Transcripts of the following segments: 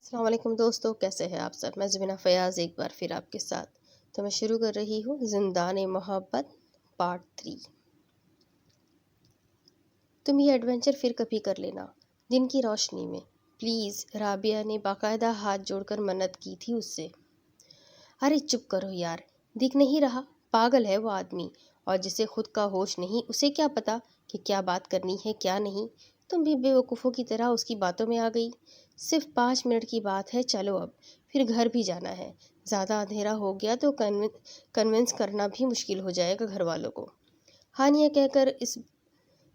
السلام علیکم دوستو، کیسے ہیں آپ سب؟ میں زبینہ فیاض ایک بار پھر آپ کے ساتھ تو میں شروع کر رہی ہوں زندان محبت پارٹ 3۔ تم یہ ایڈونچر پھر کبھی کر لینا، دن کی روشنی میں پلیز، رابعہ نے باقاعدہ ہاتھ جوڑ کر منت کی تھی اس سے۔ ارے چپ کرو یار، دکھ نہیں رہا؟ پاگل ہے وہ آدمی، اور جسے خود کا ہوش نہیں اسے کیا پتا کہ کیا بات کرنی ہے کیا نہیں۔ تم بھی بے وقوفوں کی طرح اس کی باتوں میں آ گئی۔ صرف 5 منٹ کی بات ہے، چلو اب پھر گھر بھی جانا ہے۔ زیادہ اندھیرا ہو گیا تو کنونس کرنا بھی مشکل ہو جائے گا گھر والوں کو، ہانیہ کہہ کر اس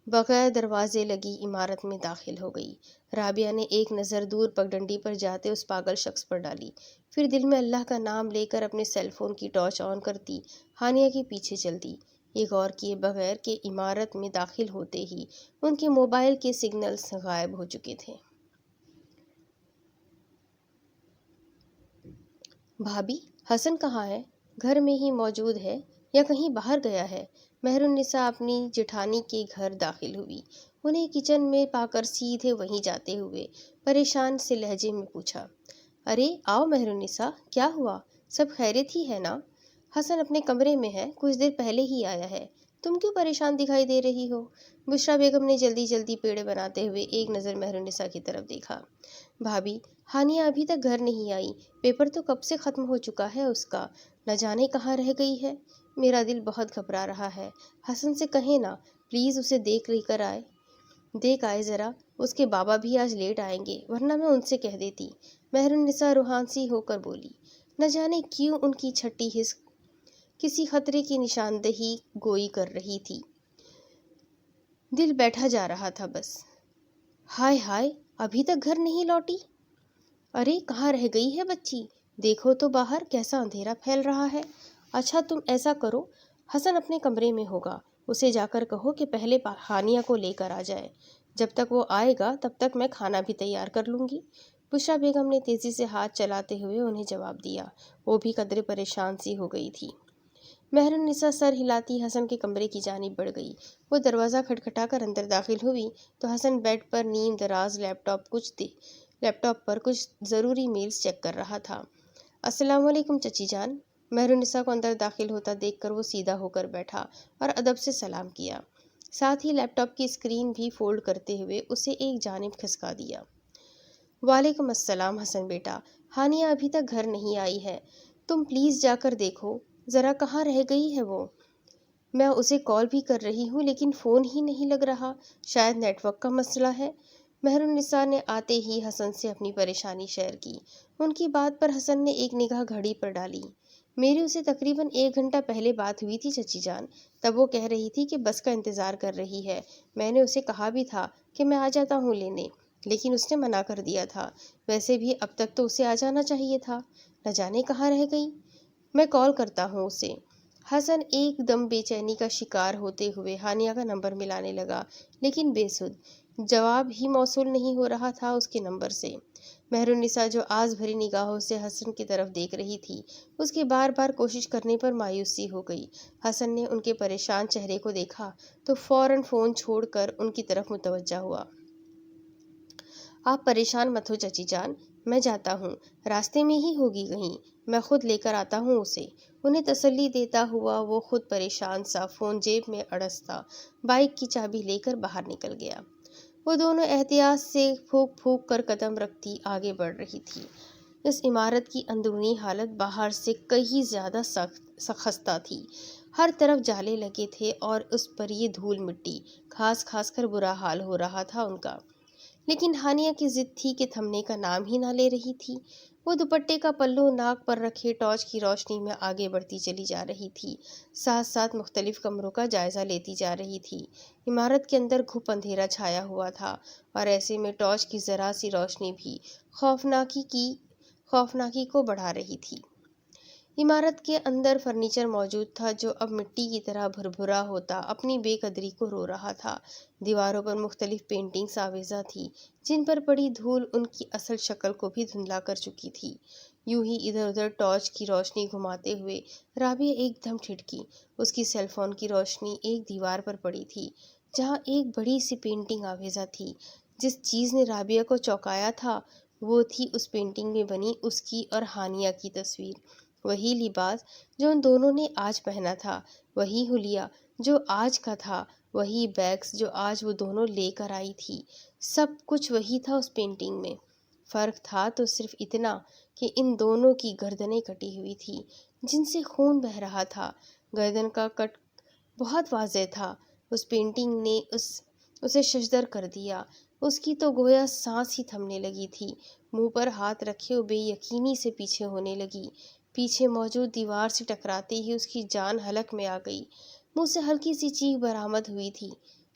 بغیر دروازے لگی عمارت میں داخل ہو گئی۔ رابعہ نے ایک نظر دور پگڈنڈی پر جاتے اس پاگل شخص پر ڈالی، پھر دل میں اللہ کا نام لے کر اپنے سیل فون کی ٹارچ آن کرتی ہانیہ کے پیچھے چلتی۔ یہ غور کیے بغیر کہ عمارت میں داخل ہوتے ہی ان کے موبائل کے سگنلز غائب ہو چکے تھے۔ بھابی، حسن کہاں ہے؟ گھر میں ہی موجود ہے یا کہیں باہر گیا ہے؟ مہرالنساء اپنی جٹھانی کے گھر داخل ہوئی۔ انہیں کچن میں پا کر سیدھے وہیں جاتے ہوئے پریشان سے لہجے میں پوچھا، ارے آؤ مہرالنساء، کیا ہوا؟ سب خیریت ہی ہے نا؟ حسن اپنے کمرے میں ہے، کچھ دیر پہلے ہی آیا ہے۔ تم کیوں پریشان دکھائی دے رہی ہو؟ بشریٰ بیگم نے جلدی جلدی پیڑے بناتے ہوئے ایک نظر مہرالنساء کی طرف دیکھا۔ بھابی، ہانیہ ابھی تک گھر نہیں آئی، پیپر تو کب سے ختم ہو چکا ہے اس کا، نہ جانے کہاں رہ گئی ہے۔ میرا دل بہت گھبرا رہا ہے، حسن سے کہیں نا پلیز اسے دیکھ آئے ذرا، اس کے بابا بھی آج لیٹ آئیں گے ورنہ میں ان سے کہہ دیتی۔ مہرالنساء روحان سی ہو کر بولی۔ نہ جانے کیوں ان کی چھٹی حس کسی خطرے کی نشاندہی گوئی کر رہی تھی۔ دل بیٹھا جا رہا تھا بس۔ ہائے ہائے، ابھی تک گھر نہیں لوٹی؟ ارے کہاں رہ گئی ہے بچی؟ دیکھو تو باہر کیسا اندھیرا پھیل رہا ہے۔ اچھا تم ایسا کرو، حسن اپنے کمرے میں ہوگا، اسے جا کر کہو کہ پہلے ہانیہ کو لے کر آ جائے۔ جب تک وہ آئے گا تب تک میں کھانا بھی تیار کر لوں گی۔ بشریٰ بیگم نے تیزی سے ہاتھ چلاتے ہوئے انہیں جواب دیا۔ وہ بھی قدرے پریشان سی ہو گئی تھی۔ مہرالنساء سر ہلاتی حسن کے کمرے کی جانب بڑھ گئی۔ وہ دروازہ کھٹکھٹا کر اندر داخل ہوئی تو حسن بیڈ پر نیم دراز لیپ ٹاپ پر کچھ ضروری میلز چیک کر رہا تھا۔ السلام علیکم چچی جان۔ مہرالنساء کو اندر داخل ہوتا دیکھ کر وہ سیدھا ہو کر بیٹھا اور ادب سے سلام کیا، ساتھ ہی لیپ ٹاپ کی اسکرین بھی فولڈ کرتے ہوئے اسے ایک جانب کھسکا دیا۔ وعلیکم السلام حسن بیٹا، ہانیہ ابھی تک گھر نہیں آئی ہے، تم پلیز جا کر دیکھو ذرا کہاں رہ گئی ہے وہ۔ میں اسے کال بھی کر رہی ہوں لیکن فون ہی نہیں لگ رہا، شاید نیٹ ورک کا مسئلہ ہے۔ مہرالنساء نے آتے ہی حسن سے اپنی پریشانی شیئر کی۔ ان کی بات پر حسن نے ایک نگاہ گھڑی پر ڈالی۔ میری اسے تقریباً 1 گھنٹہ پہلے بات ہوئی تھی چچی جان، تب وہ کہہ رہی تھی کہ بس کا انتظار کر رہی ہے۔ میں نے اسے کہا بھی تھا کہ میں آ جاتا ہوں لینے، لیکن اس نے منع کر دیا تھا۔ ویسے بھی اب تک تو اسے آ جانا چاہیے تھا، نہ جانے کہاں رہ گئی۔ میں کال کرتا ہوں اسے۔ حسن ایک دم بے چینی کا شکار ہوتے ہوئے ہانیہ کا نمبر ملانے لگا، لیکن بے سود، جواب ہی موصول نہیں ہو رہا تھا اس کے نمبر سے۔ مہرالنساء جو آس بھری نگاہوں سے حسن کی طرف دیکھ رہی تھی، اس کی بار بار کوشش کرنے پر مایوسی ہو گئی۔ حسن نے ان کے پریشان چہرے کو دیکھا تو فوراً فون چھوڑ کر ان کی طرف متوجہ ہوا۔ آپ پریشان مت ہو چچی جان، میں جاتا ہوں، راستے میں ہی ہوگی کہیں، میں خود لے کر آتا ہوں اسے۔ انہیں تسلی دیتا ہوا وہ خود پریشان سا فون جیب میں اڑستا بائک کی چابی لے کر باہر نکل گیا۔ وہ دونوں احتیاط سے پھونک پھونک کر قدم رکھتی آگے بڑھ رہی تھی۔ اس عمارت کی اندرونی حالت باہر سے کہیں زیادہ خستہ تھی۔ ہر طرف جالے لگے تھے اور اس پر یہ دھول مٹی کھاس کھاس کر برا حال ہو رہا تھا ان کا۔ لیکن ہانیہ کی ضد تھی کہ تھمنے کا نام ہی نہ لے رہی تھی۔ وہ دوپٹے کا پلو ناک پر رکھے ٹارچ کی روشنی میں آگے بڑھتی چلی جا رہی تھی، ساتھ ساتھ مختلف کمروں کا جائزہ لیتی جا رہی تھی۔ عمارت کے اندر گھپ اندھیرا چھایا ہوا تھا اور ایسے میں ٹارچ کی ذرا سی روشنی بھی خوفناکی کو بڑھا رہی تھی۔ عمارت کے اندر فرنیچر موجود تھا جو اب مٹی کی طرح بھربھرا ہوتا اپنی بے قدری کو رو رہا تھا۔ دیواروں پر مختلف پینٹنگز آویزاں تھیں جن پر پڑی دھول ان کی اصل شکل کو بھی دھندلا کر چکی تھی۔ یوں ہی ادھر ادھر ٹارچ کی روشنی گھماتے ہوئے رابعہ ایک دم ٹھٹکی۔ اس کی سیل فون کی روشنی ایک دیوار پر پڑی تھی جہاں ایک بڑی سی پینٹنگ آویزاں تھی۔ جس چیز نے رابعہ کو چونکایا تھا وہ تھی اس پینٹنگ میں بنی اس کی اور ہانیہ کی تصویر، وہی لباس جو ان دونوں نے آج پہنا تھا، وہی حلیہ جو آج کا تھا، وہی بیگس جو آج وہ دونوں لے کر آئی تھی، سب کچھ وہی تھا اس پینٹنگ میں۔ فرق تھا تو صرف اتنا کہ ان دونوں کی گردنیں کٹی ہوئی تھی جن سے خون بہہ رہا تھا۔ گردن کا کٹ بہت واضح تھا۔ اس پینٹنگ نے اسے ششدر کر دیا۔ اس کی تو گویا سانس ہی تھمنے لگی تھی، منہ پر ہاتھ رکھے وہ بے یقینی سے پیچھے ہونے لگی۔ پیچھے موجود دیوار سے ٹکراتے ہی اس کی جان حلق میں آ گئی۔ منہ سے ہلکی سی چیخ برآمد ہوئی تھی،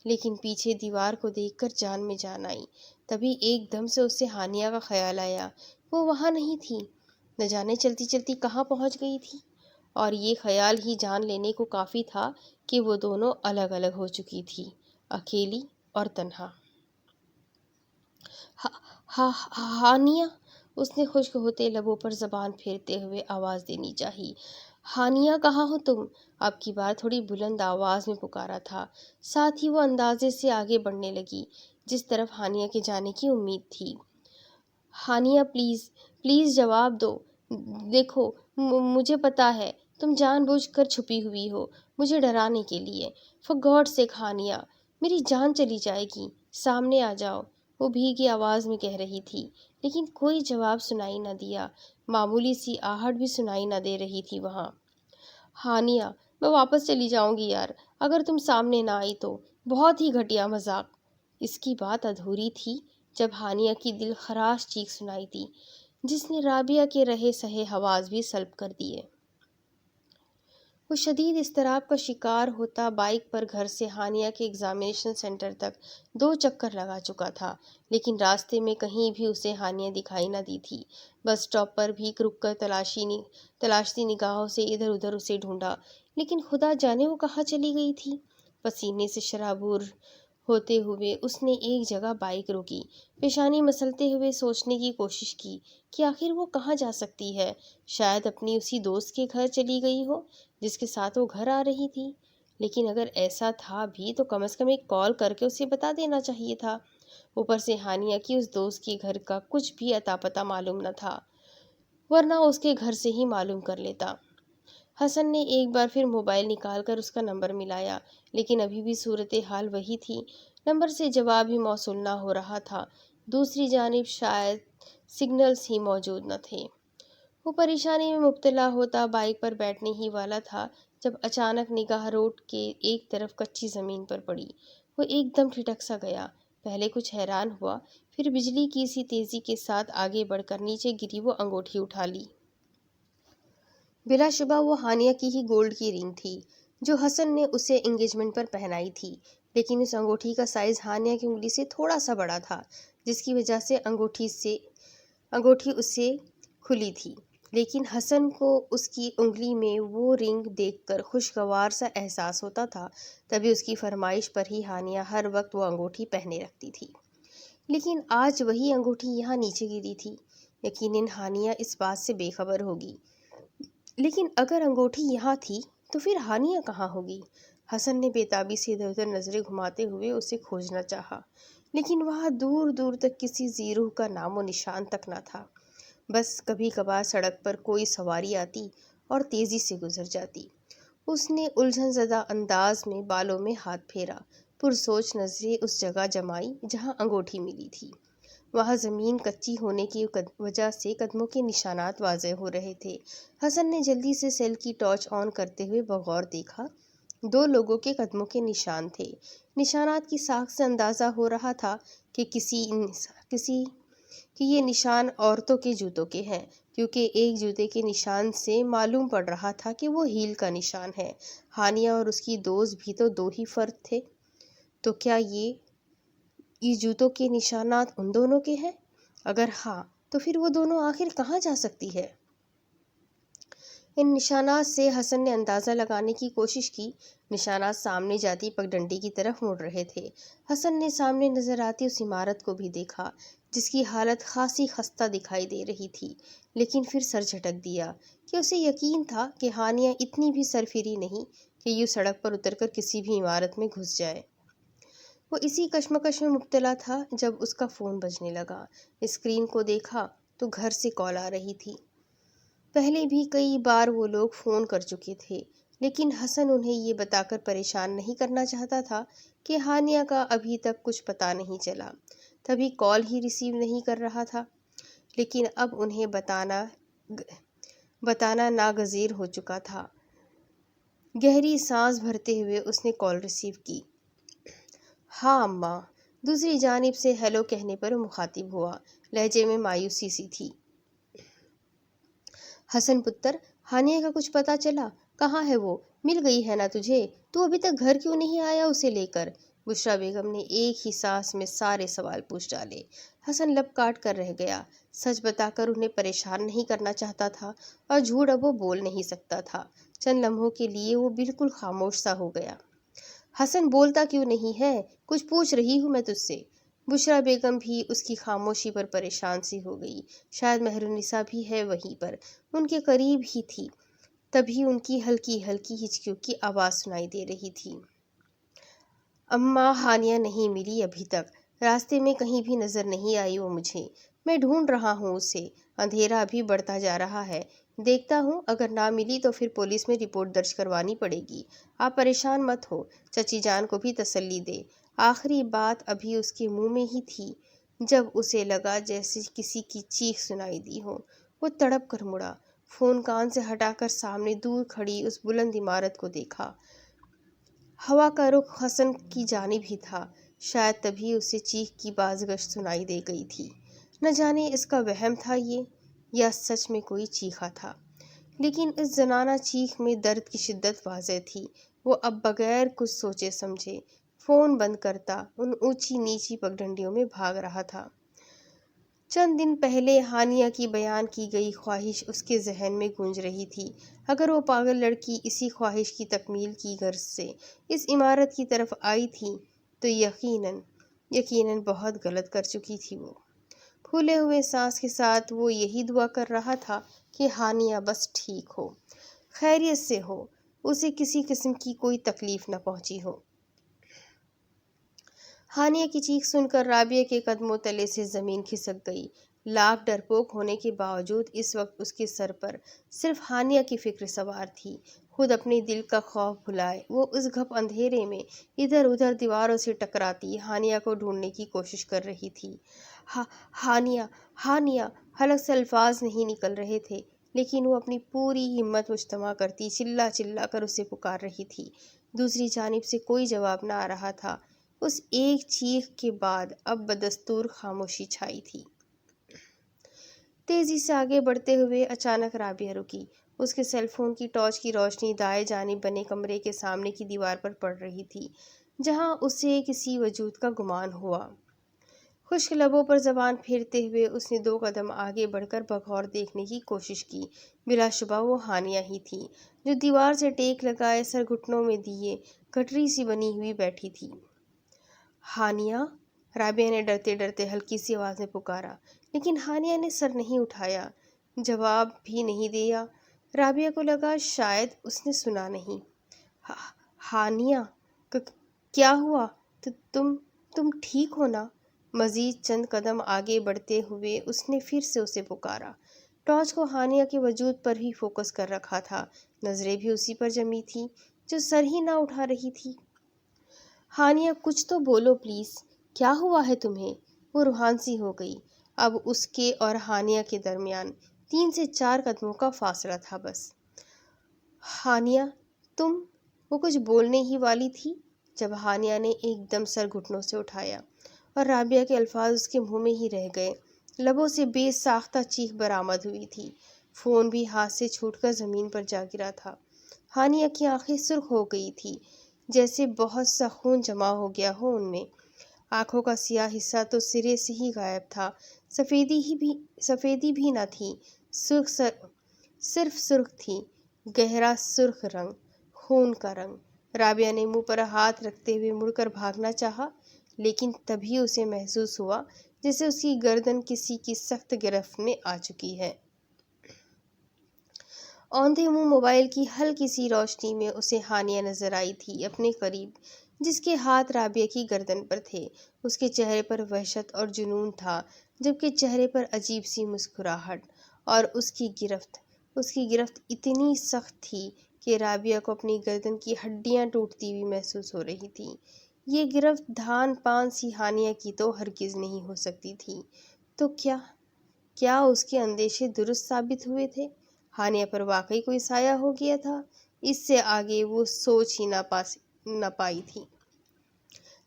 لیکن پیچھے دیوار کو دیکھ کر جان میں جان آئی۔ تبھی ایک دم سے اسے ہانیہ کا خیال آیا، وہ وہاں نہیں تھی، نہ جانے چلتی چلتی کہاں پہنچ گئی تھی، اور یہ خیال ہی جان لینے کو کافی تھا کہ وہ دونوں الگ الگ ہو چکی تھی، اکیلی اور تنہا۔ ہانیہ، اس نے خشک ہوتے لبوں پر زبان پھیرتے ہوئے آواز دینی چاہی۔ ہانیہ، کہاں ہو تم؟ اب کی بار تھوڑی بلند آواز میں پکارا تھا، ساتھ ہی وہ اندازے سے آگے بڑھنے لگی جس طرف ہانیہ کے جانے کی امید تھی۔ ہانیہ، پلیز پلیز جواب دو، دیکھو مجھے پتا ہے تم جان بوجھ کر چھپی ہوئی ہو مجھے ڈرانے کے لیے۔ فار گاڈ سیک ہانیہ، میری جان چلی جائے گی، سامنے آ جاؤ، وہ بھیگی آواز میں کہہ رہی تھی، لیکن کوئی جواب سنائی نہ دیا، معمولی سی آہٹ بھی سنائی نہ دے رہی تھی وہاں۔ ہانیہ، میں واپس چلی جاؤں گی یار، اگر تم سامنے نہ آئی تو، بہت ہی گھٹیا مذاق۔ اس کی بات ادھوری تھی جب ہانیہ کی دل خراش چیخ سنائی دی جس نے رابعہ کے رہے سہے حواس بھی سلب کر دیے۔ وہ شدید اضطراب کا شکار ہوتا بائیک پر گھر سے ہانیہ کے ایگزامینیشن سینٹر تک 2 چکر لگا چکا تھا، لیکن راستے میں کہیں بھی اسے ہانیہ دکھائی نہ دی تھی۔ بس اسٹاپ پر بھی رک کر تلاشتی نگاہوں سے ادھر ادھر اسے ڈھونڈا، لیکن خدا جانے وہ کہاں چلی گئی تھی۔ پسینے سے شرابور ہوتے ہوئے اس نے ایک جگہ بائیک روکی، پیشانی مسلتے ہوئے سوچنے کی کوشش کی کہ آخر وہ کہاں جا سکتی ہے۔ شاید اپنی اسی دوست کے گھر چلی گئی ہو جس کے ساتھ وہ گھر آ رہی تھی، لیکن اگر ایسا تھا بھی تو کم از کم ایک کال کر کے اسے بتا دینا چاہیے تھا۔ اوپر سے ہانیہ کی اس دوست کے گھر کا کچھ بھی اتا پتہ معلوم نہ تھا، ورنہ اس کے گھر سے ہی معلوم کر لیتا۔ حسن نے ایک بار پھر موبائل نکال کر اس کا نمبر ملایا، لیکن ابھی بھی صورتحال وہی تھی، نمبر سے جواب ہی موصول نہ ہو رہا تھا، دوسری جانب شاید سگنلز ہی موجود نہ تھے۔ وہ پریشانی میں مبتلا ہوتا بائیک پر بیٹھنے ہی والا تھا جب اچانک نگاہ روڈ کے ایک طرف کچی زمین پر پڑی۔ وہ ایک دم ٹھٹک سا گیا، پہلے کچھ حیران ہوا، پھر بجلی کی سی تیزی کے ساتھ آگے بڑھ کر نیچے گری وہ انگوٹھی اٹھا لی۔ بلا شبہ وہ ہانیہ کی ہی گولڈ کی رنگ تھی جو حسن نے اسے انگیجمنٹ پر پہنائی تھی، لیکن اس انگوٹھی کا سائز ہانیہ کی انگلی سے تھوڑا سا بڑا تھا، جس کی وجہ سے انگوٹھی اس سے کھلی تھی۔ لیکن حسن کو اس کی انگلی میں وہ رنگ دیکھ کر خوشگوار سا احساس ہوتا تھا، تبھی اس کی فرمائش پر ہی ہانیہ ہر وقت وہ انگوٹھی پہنے رکھتی تھی، لیکن آج وہی انگوٹھی یہاں نیچے گری تھی۔ یقیناً ہانیہ اس بات سے بے خبر ہوگی، لیکن اگر انگوٹھی یہاں تھی تو پھر ہانیہ کہاں ہوگی؟ حسن نے بےتابی سے ادھر ادھر نظریں گھماتے ہوئے اسے کھوجنا چاہا، لیکن وہاں دور دور تک کسی زیروح کا نام و نشان تک نہ تھا۔ بس کبھی کبھار سڑک پر کوئی سواری آتی اور تیزی سے گزر جاتی۔ اس نے الجھن زدہ انداز میں بالوں میں ہاتھ پھیرا، پرسوچ نظریں اس جگہ جمائی جہاں انگوٹھی ملی تھی۔ وہاں زمین کچی ہونے کی وجہ سے قدموں کے نشانات واضح ہو رہے تھے۔ حسن نے جلدی سے سیل کی ٹارچ آن کرتے ہوئے بغور دیکھا، 2 لوگوں کے قدموں کے نشان تھے۔ نشانات کی ساکھ سے اندازہ ہو رہا تھا کہ یہ نشان عورتوں کے جوتوں کے ہیں، کیونکہ ایک جوتے کے نشان سے معلوم پڑ رہا تھا کہ وہ ہیل کا نشان ہے۔ ہانیہ اور اس کی دوست بھی تو 2 ہی فرد تھے، تو کیا یہ جوتوں کے نشانات ان دونوں کے ہیں؟ اگر ہاں تو پھر وہ دونوں آخر کہاں جا سکتی ہے؟ ان نشانات سے حسن نے اندازہ لگانے کی کوشش کی، نشانات سامنے جاتی پگڈنڈی کی طرف مڑ رہے تھے۔ حسن نے سامنے نظر آتی اس عمارت کو بھی دیکھا جس کی حالت خاصی خستہ دکھائی دے رہی تھی، لیکن پھر سر جھٹک دیا کہ اسے یقین تھا کہ ہانیہ اتنی بھی سرفری نہیں کہ یوں سڑک پر اتر کر کسی بھی عمارت میں گھس جائے۔ وہ اسی کشمکش میں مبتلا تھا جب اس کا فون بجنے لگا۔ اسکرین کو دیکھا تو گھر سے کال آ رہی تھی۔ پہلے بھی کئی بار وہ لوگ فون کر چکے تھے، لیکن حسن انہیں یہ بتا کر پریشان نہیں کرنا چاہتا تھا کہ ہانیہ کا ابھی تک کچھ پتہ نہیں چلا، تبھی کال ہی ریسیو نہیں کر رہا تھا۔ لیکن اب انہیں بتانا ناگزیر ہو چکا تھا۔ گہری سانس بھرتے ہوئے اس نے کال ریسیو کی۔ ہاں اماں، دوسری جانب سے ہیلو کہنے پر مخاطب ہوا۔ لہجے میں مایوسی سی تھی۔ حسن پتر، ہانیہ کا کچھ پتہ چلا؟ کہاں ہے وہ؟ مل گئی ہے نا تجھے؟ تو ابھی تک گھر کیوں نہیں آیا اسے لے کر؟ بشریٰ بیگم نے ایک ہی سانس میں سارے سوال پوچھ ڈالے۔ حسن لب کاٹ کر رہ گیا۔ سچ بتا کر انہیں پریشان نہیں کرنا چاہتا تھا اور جھوٹ اب وہ بول نہیں سکتا تھا۔ چند لمحوں کے لیے وہ بالکل خاموش سا ہو گیا۔ حسن، بولتا کیوں نہیں ہے؟ کچھ پوچھ رہی ہوں میں تجھ سے۔ بشریٰ بیگم بھی اس کی خاموشی پر پریشان سی ہو گئی۔ شاید مہرالنساء بھی ہے وہیں پر، ان کے قریب ہی تھی، تبھی ان کی ہلکی ہلکی ہچکیوں کی آواز سنائی دے رہی تھی۔ اماں، ہانیہ نہیں ملی ابھی تک، راستے میں کہیں بھی نظر نہیں آئی وہ مجھے۔ میں ڈھونڈ رہا ہوں اسے، اندھیرا ابھی بڑھتا جا رہا ہے، دیکھتا ہوں اگر نہ ملی تو پھر پولیس میں رپورٹ درج کروانی پڑے گی۔ آپ پریشان مت ہو، چچی جان کو بھی تسلی دے۔ آخری بات ابھی اس کے منہ میں ہی تھی جب اسے لگا جیسے کسی کی چیخ سنائی دی ہو۔ وہ تڑپ کر مڑا، فون کان سے ہٹا کر سامنے دور کھڑی اس بلند عمارت کو دیکھا۔ ہوا کا رخ حسن کی جانب ہی تھا، شاید تبھی اسے چیخ کی بازگشت سنائی دے گئی تھی۔ نہ جانے اس کا وہم تھا یہ، یا سچ میں کوئی چیخا تھا، لیکن اس زنانہ چیخ میں درد کی شدت واضح تھی۔ وہ اب بغیر کچھ سوچے سمجھے فون بند کرتا ان اونچی نیچی پگڈنڈیوں میں بھاگ رہا تھا۔ چند دن پہلے ہانیہ کی بیان کی گئی خواہش اس کے ذہن میں گونج رہی تھی۔ اگر وہ پاگل لڑکی اسی خواہش کی تکمیل کی غرض سے اس عمارت کی طرف آئی تھی تو یقیناً بہت غلط کر چکی تھی وہ۔ پھولے ہوئے سانس کے ساتھ وہ یہی دعا کر رہا تھا کہ ہانیہ بس ٹھیک ہو، خیریت سے ہو، اسے کسی قسم کی کوئی تکلیف نہ پہنچی ہو۔ ہانیہ کی چیخ سن کر رابعہ کے قدموں تلے سے زمین کھسک گئی۔ لاکھ ڈرپوک ہونے کے باوجود اس وقت اس کے سر پر صرف ہانیہ کی فکر سوار تھی۔ خود اپنے دل کا خوف بھلائے وہ اس گھپ اندھیرے میں ادھر ادھر دیواروں سے ٹکراتی ہانیہ کو ڈھونڈنے کی کوشش کر رہی تھی۔ ہانیہ، ہانیہ، حلق سے الفاظ نہیں نکل رہے تھے، لیکن وہ اپنی پوری ہمت مجتمع کرتی چلا چلا کر اسے پکار رہی تھی۔ دوسری جانب سے کوئی جواب نہ آ رہا تھا۔ اس ایک چیخ کے بعد اب بدستور خاموشی چھائی تھی۔ تیزی سے آگے بڑھتے ہوئے اچانک رابعہ رکی۔ اس کے سیل فون کی ٹارچ کی روشنی دائیں جانب بنے کمرے کے سامنے کی دیوار پر پڑ رہی تھی، جہاں اسے کسی وجود کا گمان ہوا۔ خشک لبوں پر زبان پھیرتے ہوئے اس نے 2 قدم آگے بڑھ کر بغور دیکھنے کی کوشش کی۔ بلا شبہ وہ ہانیہ ہی تھی، جو دیوار سے ٹیک لگائے سر گھٹنوں میں دیے گٹری سی بنی ہوئی بیٹھی تھی۔ ہانیہ، رابعہ نے ڈرتے ڈرتے ہلکی سی آواز میں پکارا، لیکن ہانیہ نے سر نہیں اٹھایا، جواب بھی نہیں دیا۔ رابعہ کو لگا شاید اس نے سنا نہیں۔ ہانیہ، کیا ہوا؟ تم ٹھیک ہو نا؟ مزید چند قدم آگے بڑھتے ہوئے اس نے پھر سے اسے پکارا۔ ٹارچ کو ہانیہ کے وجود پر ہی فوکس کر رکھا تھا، نظریں بھی اسی پر جمی تھیں جو سر ہی نہ اٹھا رہی تھی۔ ہانیہ، کچھ تو بولو پلیز، کیا ہوا ہے تمہیں؟ وہ روحان سی ہو گئی۔ اب اس کے اور ہانیہ کے درمیان 3 سے 4 قدموں کا فاصلہ تھا بس۔ ہانیہ، وہ کچھ بولنے ہی والی تھی جب ہانیہ نے ایک دم سر گھٹنوں سے اٹھایا اور رابعہ کے الفاظ اس کے منہ میں ہی رہ گئے۔ لبوں سے بے ساختہ چیخ برآمد ہوئی تھی۔ فون بھی ہاتھ سے چھوٹ کر زمین پر جا گرا تھا۔ ہانیہ کی آنکھیں سرخ ہو گئی تھی، جیسے بہت سا خون جمع ہو گیا ہو ان میں۔ آنکھوں کا سیاہ حصہ تو سرے سے ہی غائب تھا، سفیدی بھی نہ تھی، صرف سرخ تھی، گہرا سرخ رنگ، خون کا رنگ۔ رابعہ نے منہ پر ہاتھ رکھتے ہوئے مڑ کر بھاگنا چاہا، لیکن تبھی اسے محسوس ہوا جیسے اس کی گردن کسی کی سخت گرفت میں آ چکی ہے۔ اوندھے منہ موبائل کی ہلکی سی روشنی میں اسے ہانیہ نظر آئی تھی، اپنے قریب جس کے ہاتھ رابعہ کی گردن پر تھے۔ اس کے چہرے پر وحشت اور جنون تھا، جبکہ چہرے پر عجیب سی مسکراہٹ، اور اس کی گرفت اتنی سخت تھی کہ رابعہ کو اپنی گردن کی ہڈیاں ٹوٹتی ہوئی محسوس ہو رہی تھی۔ یہ گرفت دھان پان سی ہانیہ کی تو ہرگز نہیں ہو سکتی تھی۔ تو کیا اس کے اندیشے درست ثابت ہوئے تھے؟ ہانیہ پر واقعی کوئی سایہ ہو گیا تھا؟ اس سے آگے وہ سوچ ہی نہ پائی تھی۔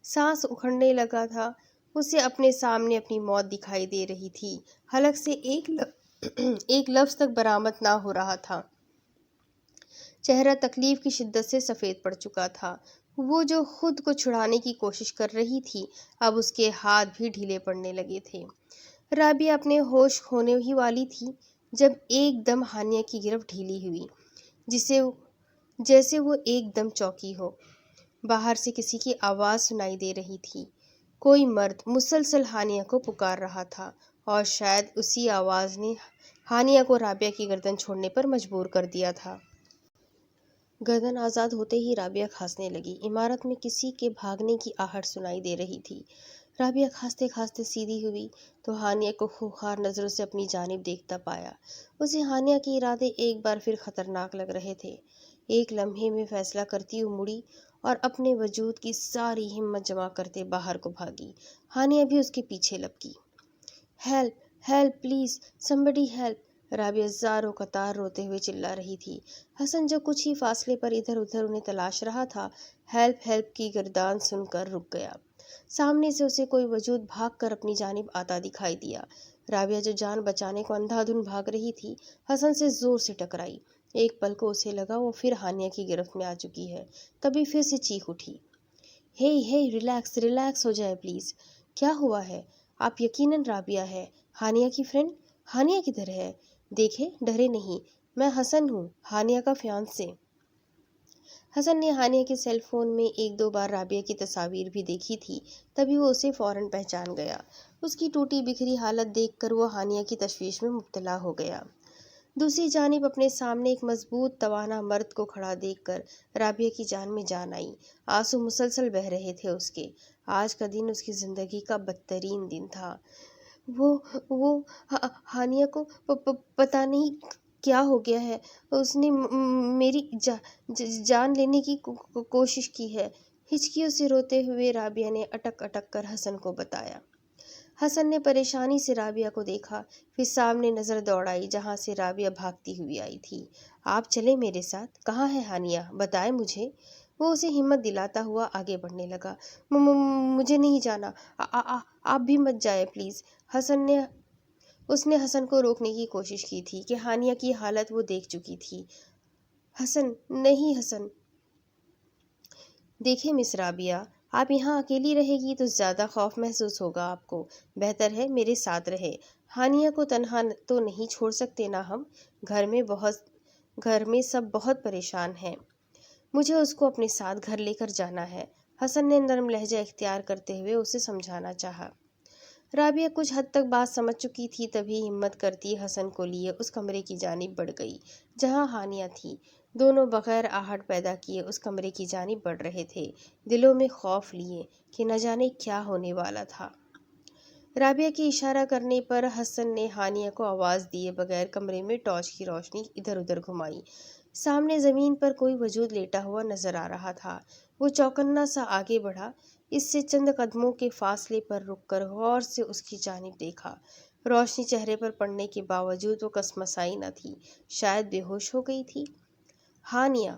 سانس اکھڑنے لگا تھا۔ اسے اپنے سامنے اپنی موت دکھائی دے رہی تھی۔ حلق سے ایک لفظ تک برآمد نہ ہو رہا تھا۔ چہرہ تکلیف کی شدت سے سفید پڑ چکا تھا۔ وہ جو خود کو چھڑانے کی کوشش کر رہی تھی، اب اس کے ہاتھ بھی ڈھیلے پڑنے لگے تھے۔ رابعہ اپنے ہوش کھونے ہی والی تھی جب ایک دم ہانیہ کی گرفت ڈھیلی ہوئی، جیسے وہ ایک دم چونکی ہو۔ باہر سے کسی کی آواز سنائی دے رہی تھی۔ کوئی مرد مسلسل ہانیہ کو پکار رہا تھا، اور شاید اسی آواز نے ہانیہ کو رابعہ کی گردن چھوڑنے پر مجبور کر دیا تھا۔ گردن آزاد ہوتے ہی رابعہ کھانسنے لگی۔ عمارت میں کسی کے بھاگنے کی آہٹ سنائی دے رہی تھی۔ رابعہ کھانستے کھانستے سیدھی ہوئی تو ہانیہ کو خوخار نظروں سے اپنی جانب دیکھتا پایا۔ اسے ہانیہ کے ارادے ایک بار پھر خطرناک لگ رہے تھے۔ ایک لمحے میں فیصلہ کرتی ہوئی مڑی اور اپنے وجود کی ساری ہمت جمع کرتے باہر کو بھاگی۔ ہانیہ بھی اس کے پیچھے لپکی۔ Help help please somebody help, Rabia زاروں قطار روتے ہوئے چلا رہی تھی۔ حسن جو کچھ ہی فاصلے پر ادھر ادھر انہیں تلاش رہا تھا، ہیلپ ہیلپ کی گردان سن کر رک گیا۔ سامنے سے اسے کوئی وجود بھاگ کر اپنی جانب آتا دکھائی دیا۔ رابعہ جو جان بچانے کو اندھا دھند بھاگ رہی تھی، حسن سے زور سے ٹکرائی۔ ایک پل کو اسے لگا وہ پھر ہانیہ کی گرفت میں آ چکی ہے، تبھی پھر سے چیخ اٹھی۔ ہے ریلیکس ہو جائے پلیز۔ کیا ہوا ہے؟ آپ یقیناً رابعہ ہے، ہانیہ کی فرینڈ۔ ہانیہ کدھر ہے؟ دیکھیں، ڈرے نہیں، میں حسن ہوں، ہانیہ کا فیانسے۔ حسن نے ہانیہ کے سیل فون میں ایک دو بار رابعہ کی تصاویر بھی دیکھی تھی، تبھی وہ اسے فوراً پہچان گیا۔ اس کی ٹوٹی بکھری حالت دیکھ کر وہ ہانیہ کی تشویش میں مبتلا ہو گیا۔ دوسری جانب اپنے سامنے ایک مضبوط توانا مرد کو کھڑا دیکھ کر رابعہ کی جان میں جان آئی۔ آنسو مسلسل بہہ رہے تھے اس کے۔ آج کا دن اس کی زندگی کا بدترین دن تھا۔ وہ ہانیہ کو پتہ نہیں کیا ہو گیا ہے، اس نے میری جان لینے کی کوشش کی ہے، ہچکیوں سے روتے ہوئے رابعہ نے اٹک اٹک کر حسن کو بتایا۔ حسن نے پریشانی سے رابعہ کو دیکھا، پھر سامنے نظر دوڑائی جہاں سے رابعہ بھاگتی ہوئی آئی تھی۔ آپ چلیں میرے ساتھ، کہاں ہے ہانیہ، بتائیں مجھے۔ وہ اسے ہمت دلاتا ہوا آگے بڑھنے لگا۔ مجھے نہیں جانا، آپ بھی مت جائیں پلیز۔ اس نے حسن کو روکنے کی کوشش کی تھی کہ ہانیہ کی حالت وہ دیکھ چکی تھی۔ حسن دیکھیں مس رابعہ، آپ یہاں اکیلی رہے گی تو زیادہ خوف محسوس ہوگا آپ کو، بہتر ہے میرے ساتھ رہے۔ ہانیہ کو تنہا تو نہیں چھوڑ سکتے نا ہم، گھر میں سب بہت پریشان ہیں، مجھے اس کو اپنے ساتھ گھر لے کر جانا ہے، حسن نے نرم لہجہ اختیار کرتے ہوئے اسے سمجھانا چاہا۔ رابعہ کچھ حد تک بات سمجھ چکی تھی، تبھی ہمت کرتی حسن کو لیے اس کمرے کی جانب بڑھ گئی جہاں ہانیہ تھی۔ دونوں بغیر آہٹ پیدا کیے اس کمرے کی جانب بڑھ رہے تھے، دلوں میں خوف لیے کہ نہ جانے کیا ہونے والا تھا۔ رابعہ کے اشارہ کرنے پر حسن نے ہانیہ کو آواز دیے بغیر کمرے میں ٹارچ کی روشنی ادھر ادھر گھمائی۔ سامنے زمین پر کوئی وجود لیٹا ہوا نظر آ رہا تھا۔ وہ چوکنا سا آگے بڑھا، اس سے چند قدموں کے فاصلے پر رک کر غور سے اس کی جانب دیکھا۔ روشنی چہرے پر پڑنے کے باوجود وہ کسمسائی نہ تھی، شاید بے ہوش ہو گئی تھی۔ ہانیہ،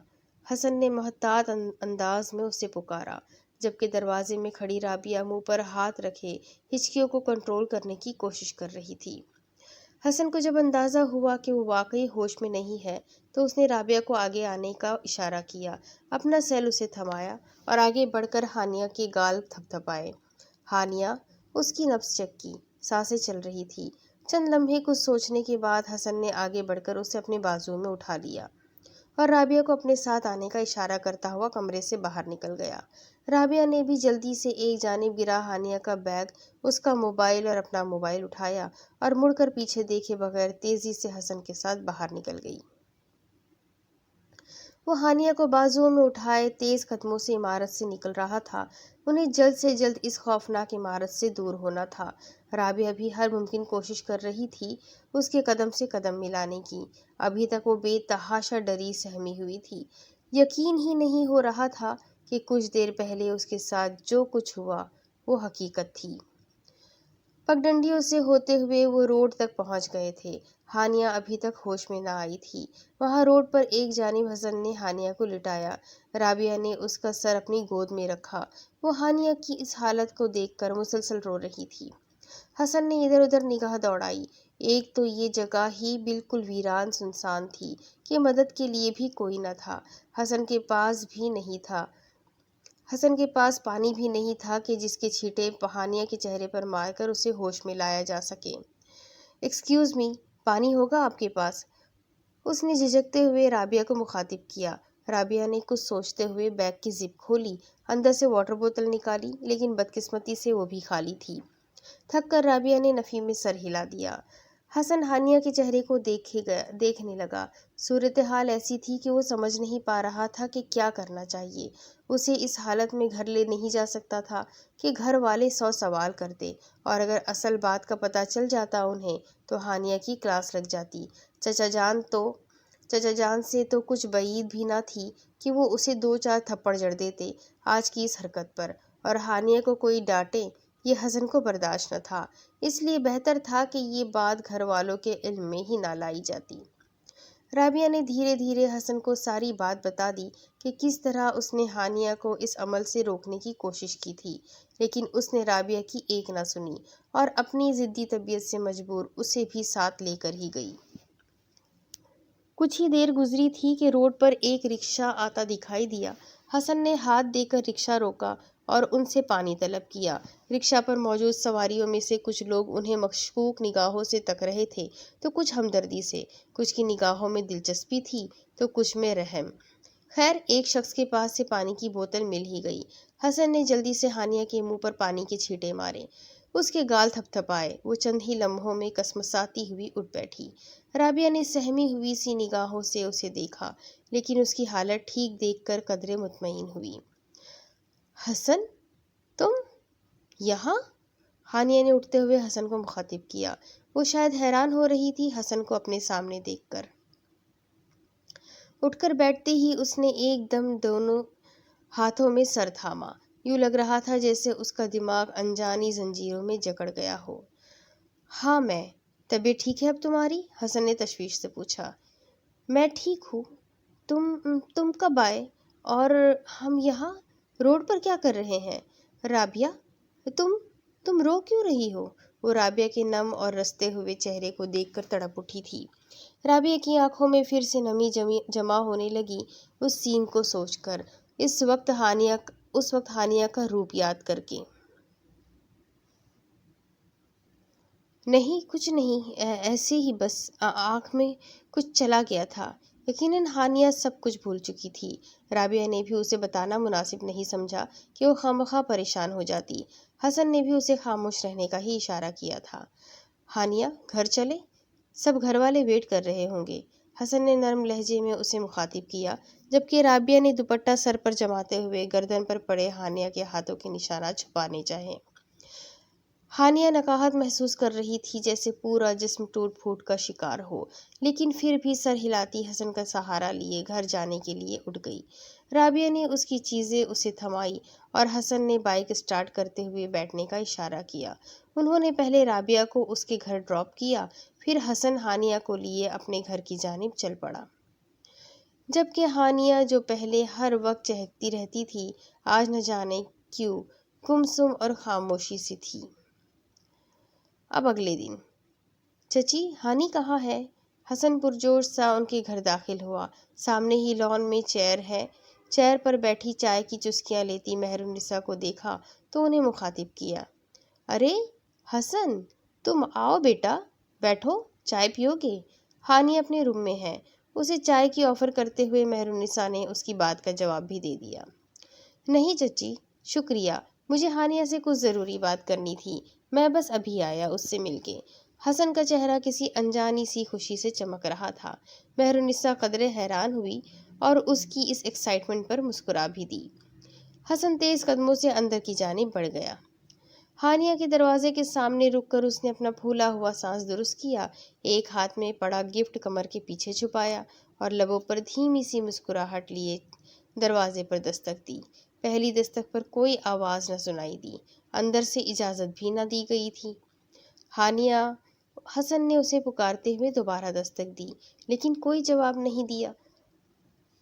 حسن نے محتاط انداز میں اسے پکارا، جبکہ دروازے میں کھڑی رابعہ منہ پر ہاتھ رکھے ہچکیوں کو کنٹرول کرنے کی کوشش کر رہی تھی۔ حسن کو جب اندازہ ہوا کہ وہ واقعی ہوش میں نہیں ہے تو اس نے رابعہ کو آگے آنے کا اشارہ کیا، اپنا سیل اسے تھمایا اور آگے بڑھ کر ہانیہ کے گال تھپتھپائے۔ ہانیہ، اس کی نبض چیک کی، سانسیں چل رہی تھی۔ چند لمحے کچھ سوچنے کے بعد حسن نے آگے بڑھ کر اسے اپنے بازو میں اٹھا لیا اور رابعہ کو اپنے ساتھ آنے کا اشارہ کرتا ہوا کمرے سے باہر نکل گیا۔ رابعہ نے بھی جلدی سے ایک جانب گرا ہانیہ کا بیگ، اس کا موبائل اور اپنا موبائل اٹھایا اور مڑ کر پیچھے دیکھے بغیر تیزی سے حسن کے ساتھ باہر نکل گئی۔ وہ ہانیہ کو بازوؤں میں اٹھائے تیز قدموں سے عمارت سے نکل رہا تھا۔ انہیں جلد سے جلد اس خوفناک عمارت سے دور ہونا تھا۔ رابعہ بھی ہر ممکن کوشش کر رہی تھی اس کے قدم سے قدم ملانے کی۔ ابھی تک وہ بے تحاشا ڈری سہمی ہوئی تھی۔ یقین ہی نہیں ہو رہا تھا کہ کچھ دیر پہلے اس کے ساتھ جو کچھ ہوا وہ حقیقت تھی۔ پگڈنڈیوں سے ہوتے ہوئے وہ روڈ تک پہنچ گئے تھے۔ ہانیہ ابھی تک ہوش میں نہ آئی تھی۔ وہاں روڈ پر ایک جانب حسن نے ہانیہ کو لٹایا۔ رابعہ نے اس کا سر اپنی گود میں رکھا۔ وہ ہانیہ کی اس حالت کو دیکھ کر مسلسل رو رہی تھی۔ حسن نے ادھر ادھر نگاہ دوڑائی۔ ایک تو یہ جگہ ہی بالکل ویران سنسان تھی کہ مدد کے لیے بھی کوئی نہ تھا۔ حسن کے پاس پانی بھی نہیں تھا کہ جس کے چھینٹے ہانیہ کے چہرے پر مار کر اسے ہوش میں لایا جا سکے۔ ایکسکیوز می، پانی ہوگا آپ کے پاس؟ اس نے جھجکتے ہوئے رابعہ کو مخاطب کیا۔ رابعہ نے کچھ سوچتے ہوئے بیگ کی زپ کھولی، اندر سے واٹر بوتل نکالی، لیکن بدقسمتی سے وہ بھی خالی تھی۔ تھک کر رابعہ نے نفی میں سر ہلا دیا۔ حسن ہانیہ کے چہرے کو دیکھنے لگا۔ صورتحال ایسی تھی کہ وہ سمجھ نہیں پا رہا تھا کہ کیا کرنا چاہیے۔ اسے اس حالت میں گھر لے نہیں جا سکتا تھا کہ گھر والے 100 سوال کرتے، اور اگر اصل بات کا پتہ چل جاتا انہیں تو ہانیہ کی کلاس لگ جاتی۔ چچا جان سے تو کچھ بعید بھی نہ تھی کہ وہ اسے 2-4 تھپڑ جڑ دیتے آج کی اس حرکت پر، اور ہانیہ کو کوئی ڈانٹے یہ حسن کو برداشت نہ تھا۔ اس لیے بہتر تھا کہ یہ بات گھر والوں کے علم میں ہی نہ لائی جاتی۔ رابعہ نے دھیرے دھیرے حسن کو ساری بات بتا دی کہ کس طرح اس نے ہانیہ کو اس عمل سے روکنے کی کوشش کی تھی، لیکن اس نے رابعہ کی ایک نہ سنی اور اپنی ضدی طبیعت سے مجبور اسے بھی ساتھ لے کر ہی گئی۔ کچھ ہی دیر گزری تھی کہ روڈ پر ایک رکشہ آتا دکھائی دیا۔ حسن نے ہاتھ دے کر رکشہ روکا اور ان سے پانی طلب کیا۔ رکشہ پر موجود سواریوں میں سے کچھ لوگ انہیں مشکوک نگاہوں سے تک رہے تھے تو کچھ ہمدردی سے، کچھ کی نگاہوں میں دلچسپی تھی تو کچھ میں رحم۔ خیر، ایک شخص کے پاس سے پانی کی بوتل مل ہی گئی۔ حسن نے جلدی سے ہانیہ کے منہ پر پانی کے چھینٹے مارے۔ اس کے گال تھپ تھپائے۔ وہ چند ہی لمحوں میں کسمساتی ہوئی اٹھ بیٹھی۔ رابعہ نے سہمی ہوئی سی نگاہوں سے اسے دیکھا، لیکن اس کی حالت ٹھیک دیکھ کر قدرے مطمئن ہوئی۔ حسن، تم یہاں؟ ہانیہ نے اٹھتے ہوئے حسن کو مخاطب کیا۔ وہ شاید حیران ہو رہی تھی حسن کو اپنے سامنے دیکھ کر۔ اٹھ کر بیٹھتے ہی اس نے ایک دم دونوں ہاتھوں میں سر تھاما۔ یوں لگ رہا تھا جیسے اس کا دماغ انجانی زنجیروں میں جکڑ گیا ہو۔ ہاں، طبیعت ٹھیک ہے اب تمہاری؟ حسن نے تشویش سے پوچھا۔ میں ٹھیک ہوں۔ تم کب آئے؟ اور ہم یہاں روڈ پر کیا کر رہے ہیں؟ رابعہ، تم رو کیوں رہی ہو؟ وہ رابعہ کے نم اور رستے ہوئے چہرے کو دیکھ کر تڑپ اٹھی تھی۔ رابعہ کی آنکھوں میں پھر سے نمی جمع ہونے لگی اس سین کو سوچ کر، اس وقت ہانیہ کا روپ یاد کر کے۔ نہیں، کچھ نہیں، ایسے ہی بس آنکھ میں کچھ چلا گیا تھا۔ یقیناً ہانیہ سب کچھ بھول چکی تھی۔ رابعہ نے بھی اسے بتانا مناسب نہیں سمجھا کہ وہ خواہ پریشان ہو جاتی۔ حسن نے بھی اسے خاموش رہنے کا ہی اشارہ کیا تھا۔ ہانیہ، گھر چلے؟ سب گھر والے ویٹ کر رہے ہوں گے، حسن نے نرم لہجے میں اسے مخاطب کیا، جبکہ رابعہ نے دوپٹہ سر پر جماتے ہوئے گردن پر پڑے ہانیہ کے ہاتھوں کے نشانات چھپانے چاہے۔ ہانیہ نکاہت محسوس کر رہی تھی، جیسے پورا جسم ٹوٹ پھوٹ کا شکار ہو، لیکن پھر بھی سر ہلاتی حسن کا سہارا لیے گھر جانے کے لیے اٹھ گئی۔ رابعہ نے اس کی چیزیں اسے تھمائی اور حسن نے بائک اسٹارٹ کرتے ہوئے بیٹھنے کا اشارہ کیا۔ انہوں نے پہلے رابعہ کو اس کے گھر ڈراپ کیا، پھر حسن ہانیہ کو لیے اپنے گھر کی جانب چل پڑا۔ جبکہ ہانیہ، جو پہلے ہر وقت چہکتی رہتی تھی، آج نہ جانے کیوں گمسم اور خاموشی سی تھی۔ اب اگلے دن۔ چچی، ہانی کہاں ہے؟ حسن پرجوش سا ان کے گھر داخل ہوا۔ سامنے ہی لان میں چیئر ہے۔ چیئر پر بیٹھی چائے کی چسکیاں لیتی مہرالنساء کو دیکھا تو انہیں مخاطب کیا۔ ارے حسن، تم آؤ بیٹا، بیٹھو، چائے پیو گے؟ ہانی اپنے روم میں ہے۔ اسے چائے کی آفر کرتے ہوئے مہرالنساء نے اس کی بات کا جواب بھی دے دیا۔ نہیں چچی، شکریہ، مجھے ہانیہ سے کچھ ضروری بات کرنی تھی، میں بس ابھی آیا اس سے مل کے۔ حسن کا چہرہ کسی انجانی سی خوشی سے چمک رہا تھا۔ مہرالنساء قدرے حیران ہوئی اور اس کی اس ایکسائٹمنٹ پر مسکرا بھی دی۔ حسن تیز قدموں سے اندر کی جانب بڑھ گیا۔ ہانیہ کے دروازے کے سامنے رک کر اس نے اپنا پھولا ہوا سانس درست کیا، ایک ہاتھ میں پڑا گفٹ کمر کے پیچھے چھپایا اور لبوں پر دھیمی سی مسکراہٹ لیے دروازے پر دستک دی۔ پہلی دستک پر کوئی آواز نہ سنائی دی، اندر سے اجازت بھی نہ دی گئی تھی۔ ہانیہ، حسن نے اسے پکارتے ہوئے دوبارہ دستک دی، لیکن کوئی جواب نہیں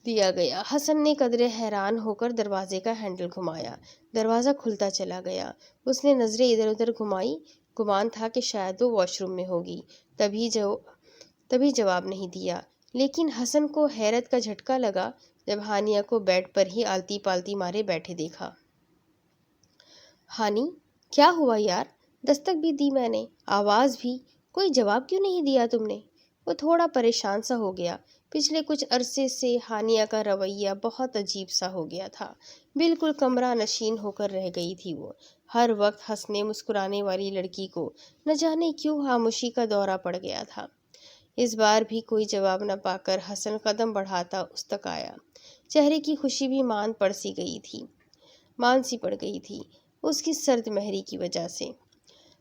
دیا گیا۔ حسن نے قدرے حیران ہو کر دروازے کا ہینڈل گھمایا، دروازہ کھلتا چلا گیا۔ اس نے نظریں ادھر ادھر گھمائی، گمان تھا کہ شاید وہ واش روم میں ہوگی، تبھی جواب نہیں دیا۔ لیکن حسن کو حیرت کا جھٹکا لگا جب ہانیہ کو بیڈ پر ہی آلتی پالتی مارے بیٹھے دیکھا۔ ہانی، کیا ہوا یار؟ دستک بھی دی میں نے، آواز بھی، کوئی جواب کیوں نہیں دیا تم نے؟ وہ تھوڑا پریشان سا ہو گیا۔ پچھلے کچھ عرصے سے ہانیہ کا رویہ بہت عجیب سا ہو گیا تھا، بالکل کمرہ نشین ہو کر رہ گئی تھی وہ۔ ہر وقت ہنسنے مسکرانے والی لڑکی کو نہ جانے کیوں خاموشی کا دورہ پڑ گیا تھا۔ اس بار بھی کوئی جواب نہ پا کر حسن قدم بڑھاتا اس تک آیا۔ چہرے کی خوشی بھی مان سی پڑ گئی تھی اس کی سرد مہری کی وجہ سے۔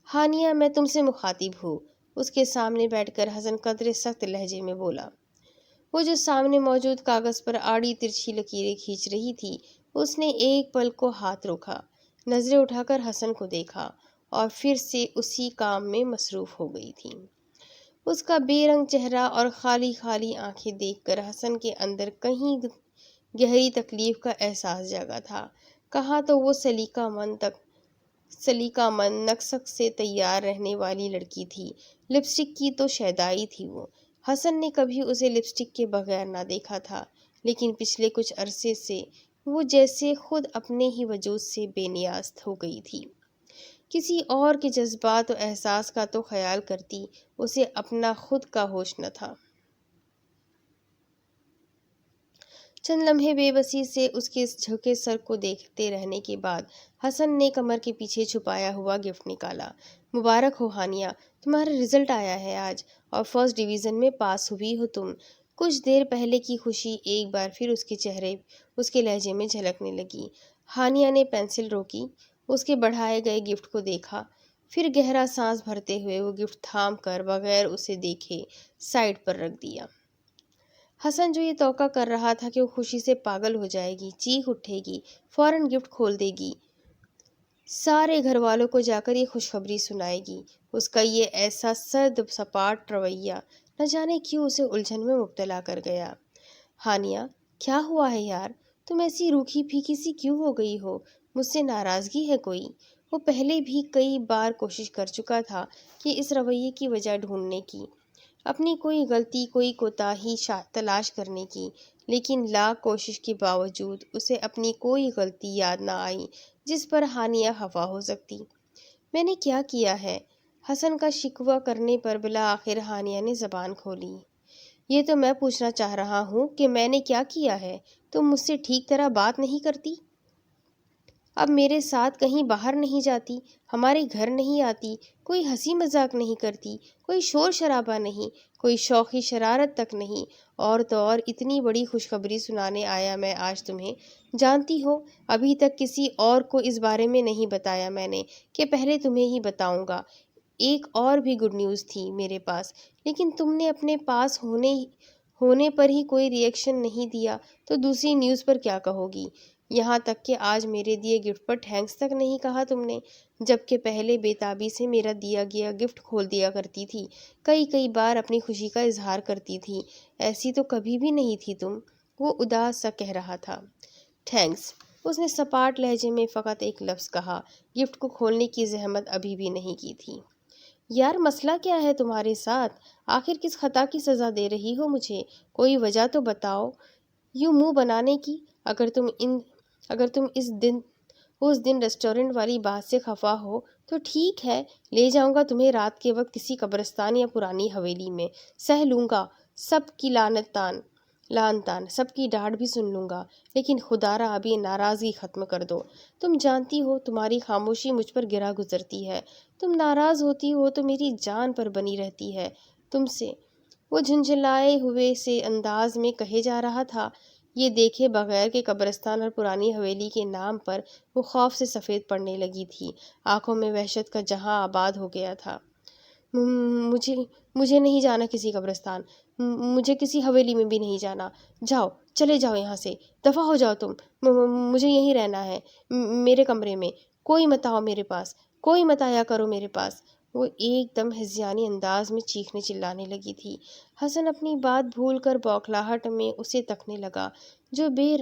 ہانیہ، میں تم سے مخاطب ہوں، اس کے سامنے بیٹھ کر حسن قدرے سخت لہجے میں بولا۔ وہ جو سامنے موجود کاغذ پر آڑی ترچھی لکیریں کھینچ رہی تھی، اس نے ایک پل کو ہاتھ روکا، نظریں اٹھا کر حسن کو دیکھا اور پھر سے اسی کام میں مصروف ہو گئی تھی۔ اس کا بے رنگ چہرہ اور خالی خالی آنکھیں دیکھ کر حسن کے اندر کہیں گہری تکلیف کا احساس جاگا تھا۔ کہاں تو وہ سلیقہ مند نقص سے تیار رہنے والی لڑکی تھی، لپسٹک کی تو شیدائی تھی وہ۔ حسن نے کبھی اسے لپسٹک کے بغیر نہ دیکھا تھا، لیکن پچھلے کچھ عرصے سے وہ جیسے خود اپنے ہی وجود سے بے نیاز ہو گئی تھی۔ کسی اور کے جذبات و احساس کا تو خیال کرتی، اسے اپنا خود کا ہوش نہ تھا۔ چند لمحے بے بسی سے اس کے جھکے سر کو دیکھتے رہنے کے بعد حسن نے کمر کے پیچھے چھپایا ہوا گفٹ نکالا۔ مبارک ہو ہانیہ، تمہارا رزلٹ آیا ہے آج اور فرسٹ ڈویژن میں پاس ہوئی ہو تم۔ کچھ دیر پہلے کی خوشی ایک بار پھر اس کے لہجے میں جھلکنے لگی۔ ہانیہ نے پینسل روکی، اس کے بڑھائے گئے گفٹ کو دیکھا، پھر گہرا سانس بھرتے ہوئے وہ گفٹ تھام کر بغیر اسے دیکھے سائڈ پر رکھ دیا۔ حسن جو یہ توقع کر رہا تھا کہ وہ خوشی سے پاگل ہو جائے گی، چیخ اٹھے گی، فوراً گفٹ کھول دے گی، سارے گھر والوں کو جا کر یہ خوشخبری سنائے گی، اس کا یہ ایسا سرد سپاٹ رویہ نہ جانے کیوں اسے الجھن میں مبتلا کر گیا۔ ہانیہ، کیا ہوا ہے یار؟ تم ایسی روکھی پھیکی سی کیوں ہو گئی ہو؟ مجھ سے ناراضگی ہے کوئی؟ وہ پہلے بھی کئی بار کوشش کر چکا تھا کہ اس رویے کی وجہ ڈھونڈنے کی، اپنی کوئی غلطی کوئی کوتاہی تلاش کرنے کی، لیکن لاکھ کوشش کے باوجود اسے اپنی کوئی غلطی یاد نہ آئی جس پر ہانیہ خفا ہو سکتی۔ میں نے کیا کیا ہے؟ حسن کا شکوہ کرنے پر بالآخر ہانیہ نے زبان کھولی۔ یہ تو میں پوچھنا چاہ رہا ہوں کہ میں نے کیا کیا ہے؟ تم مجھ سے ٹھیک طرح بات نہیں کرتی؟ اب میرے ساتھ کہیں باہر نہیں جاتی، ہمارے گھر نہیں آتی، کوئی ہنسی مذاق نہیں کرتی، کوئی شور شرابہ نہیں، کوئی شوخی شرارت تک نہیں، اور تو اور اتنی بڑی خوشخبری سنانے آیا میں آج تمہیں۔ جانتی ہو، ابھی تک کسی اور کو اس بارے میں نہیں بتایا میں نے کہ پہلے تمہیں ہی بتاؤں گا۔ ایک اور بھی گڈ نیوز تھی میرے پاس، لیکن تم نے اپنے پاس ہونے پر ہی کوئی ری ایکشن نہیں دیا، تو دوسری نیوز پر کیا کہو گی؟ یہاں تک کہ آج میرے دیے گفٹ پر تھینکس تک نہیں کہا تم نے، جبکہ پہلے بے تابی سے میرا دیا گیا گفٹ کھول دیا کرتی تھی، کئی بار اپنی خوشی کا اظہار کرتی تھی، ایسی تو کبھی بھی نہیں تھی تم۔ وہ اداس سا کہہ رہا تھا۔ تھینکس، اس نے سپاٹ لہجے میں فقط ایک لفظ کہا، گفٹ کو کھولنے کی زحمت ابھی بھی نہیں کی تھی۔ یار مسئلہ کیا ہے تمہارے ساتھ؟ آخر کس خطا کی سزا دے رہی ہو مجھے؟ کوئی وجہ تو بتاؤ یوں منہ بنانے کی۔ اگر تم اس دن ریسٹورنٹ والی بات سے خفا ہو تو ٹھیک ہے، لے جاؤں گا تمہیں رات کے وقت کسی قبرستان یا پرانی حویلی میں، سہ لوں گا سب کی لعن تان، سب کی ڈانٹ بھی سن لوں گا، لیکن خدا را ابھی ناراضگی ختم کر دو۔ تم جانتی ہو تمہاری خاموشی مجھ پر گرا گزرتی ہے، تم ناراض ہوتی ہو تو میری جان پر بنی رہتی ہے تم سے۔ وہ جھنجھلائے ہوئے سے انداز میں کہے جا رہا تھا۔ یہ دیکھے بغیر کہ قبرستان اور پرانی حویلی کے نام پر وہ خوف سے سفید پڑنے لگی تھی، آنکھوں میں وحشت کا جہاں آباد ہو گیا تھا۔ مجھے مجھے نہیں جانا کسی قبرستان، مجھے کسی حویلی میں بھی نہیں جانا، جاؤ چلے جاؤ یہاں سے، دفع ہو جاؤ تم، مجھے یہیں رہنا ہے، میرے کمرے میں، کوئی مت آؤ میرے پاس، کوئی مت آیا کرو میرے پاس۔ وہ ایک دم ہذیانی انداز میں چیخنے چلانے لگی تھی۔ حسن اپنی بات بھول کر بوکھلاہٹ میں اسے تکنے لگا، جو بے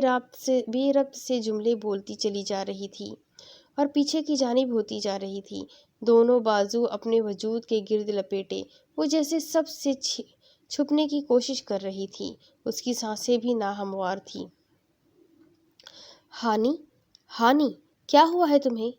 ربط سے جملے بولتی چلی جا رہی تھی اور پیچھے کی جانب ہوتی جا رہی تھی، دونوں بازو اپنے وجود کے گرد لپیٹے، وہ جیسے سب سے چھپنے کی کوشش کر رہی تھی۔ اس کی سانسیں بھی ناہموار تھیں۔ ہانی، ہانی، کیا ہوا ہے تمہیں؟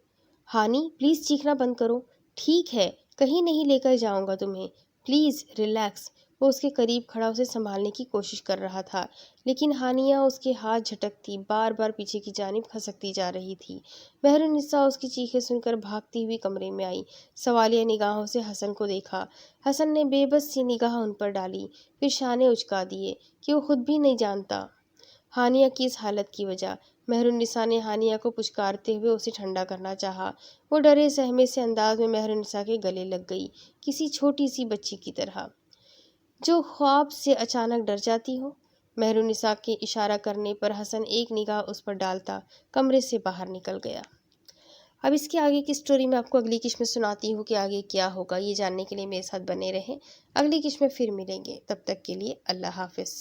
ہانی، پلیز چیخنا بند کرو۔ ٹھیک ہے، کہیں نہیں لے کر جاؤں گا تمہیں، پلیز ریلیکس۔ وہ اس کے قریب کھڑا اسے سنبھالنے کی کوشش کر رہا تھا، لیکن ہانیہ اس کے ہاتھ جھٹکتی، بار بار پیچھے کی جانب کھسکتی جا رہی تھی۔ مہرالنساء اس کی چیخیں سن کر بھاگتی ہوئی کمرے میں آئی، سوالیہ نگاہوں سے حسن کو دیکھا۔ حسن نے بے بس سی نگاہ ان پر ڈالی، پھر شانے اچکا دیے کہ وہ خود بھی نہیں جانتا ہانیہ کی اس حالت کی وجہ۔ مہرالنساء نے ہانیہ کو پچکارتے ہوئے اسے ٹھنڈا کرنا چاہا۔ وہ ڈرے سہمے سے انداز میں مہرالنساء کے گلے لگ گئی، کسی چھوٹی سی بچی کی طرح جو خواب سے اچانک ڈر جاتی ہو۔ مہرالنساء کے اشارہ کرنے پر حسن ایک نگاہ اس پر ڈالتا کمرے سے باہر نکل گیا۔ اب اس کے آگے کی سٹوری میں آپ کو اگلی قسط میں سناتی ہوں کہ آگے کیا ہوگا۔ یہ جاننے کے لیے میرے ساتھ بنے رہیں۔ اگلی قسط میں پھر ملیں گے، تب تک کے لیے اللہ حافظ۔